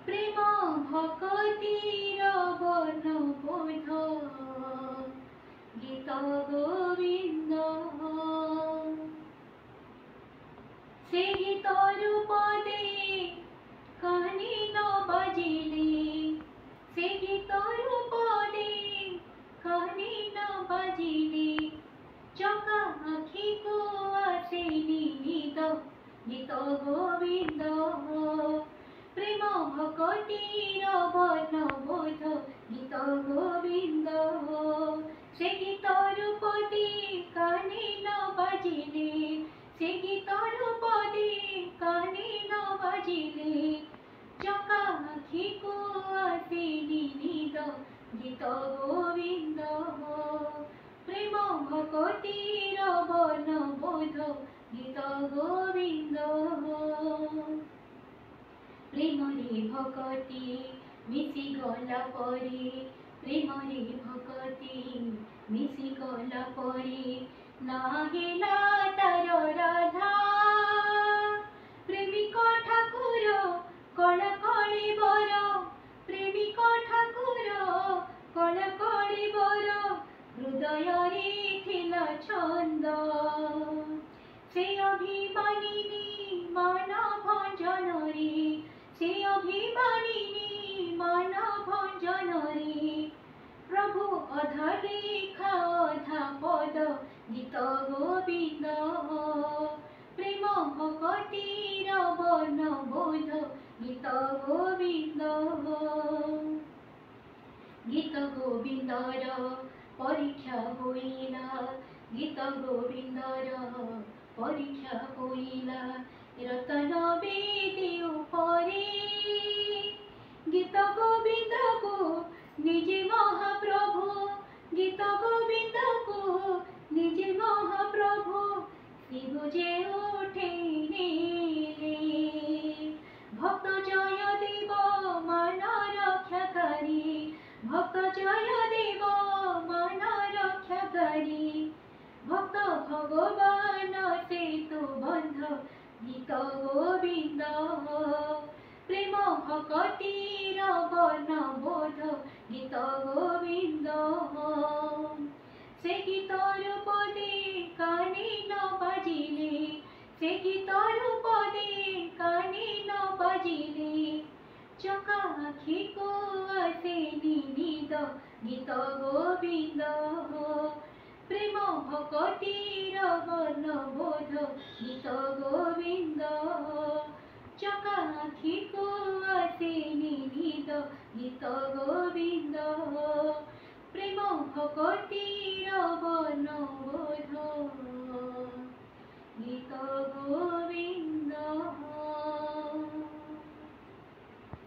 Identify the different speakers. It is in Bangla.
Speaker 1: প্রেম ভকতির বর্ণবোধ গীত গোবিন্দ সে গীতর পদে কানে ন বাজিলে সে গীতর পদে কানে ন বাজিলে চকা আখিকো আসে নিহিত গীত গোবিন্দ প্রেম ভকতির বর্ণবোধ গীত গোবিন্দ সে গীতর পদে কানে ন বাজিলে সে গীতর পদে কানে ন বাজিলে চকা আখিকো আসে নিহিত গীত গোবিন্দ প্রেম ভকতির বর্ণবোধ গীত গোবিন্দ প্রেমরে ভকতি মিশি গলা পরে প্রেমরে ভকতি মিশি গলা পরে না হেলা তার রাধা প্রেমিক ঠাকুর কল কলে বর প্রেমিক ঠাকুর কল কলে বর হৃদୟରେ ଥିଲା ছন্দ ସେ অভিমানিনী মান ভঞ্জনরে সে অভিমানিনী মান ভঞ্জনরে প্রভু অধা লেখা অধা পদ গীত গোবিন্দ প্রেম ভকতির বর্ণবোধ গীত গোবিন্দ গীত গোবিন্দর পরীক্ষা হইলা গীত গোবিন্দর পরীক্ষা হইলা রতন বেদী উপরে গীত গোবিন্দকু নিজে মহাপ্রভু গীত গোবিন্দকু নিজে মহাপ্রভু শিব যে উঠে নেলে ভক্ত জয় দেব মান রক্ষাকারী ভক্ত জয় দেব মান রক্ষাকারী ভক্ত ভগবান সেতু বন্ধ গীত গোবিন্দ প্রেম ভকতির বর্ণবোধ গীত গোবিন্দ সে গীতর পদে কানে ন বাজিলে সে গীতর পদে কানে ন বাজিলে চকা আখিকো আসে নিহিত গীত গোবিন্দ প্রেম ভকতির বর্ণবোধ গীত গোবিন্দ চকা আখিকো আসে নিহিত গীত গোবিন্দ প্রেম ভকতি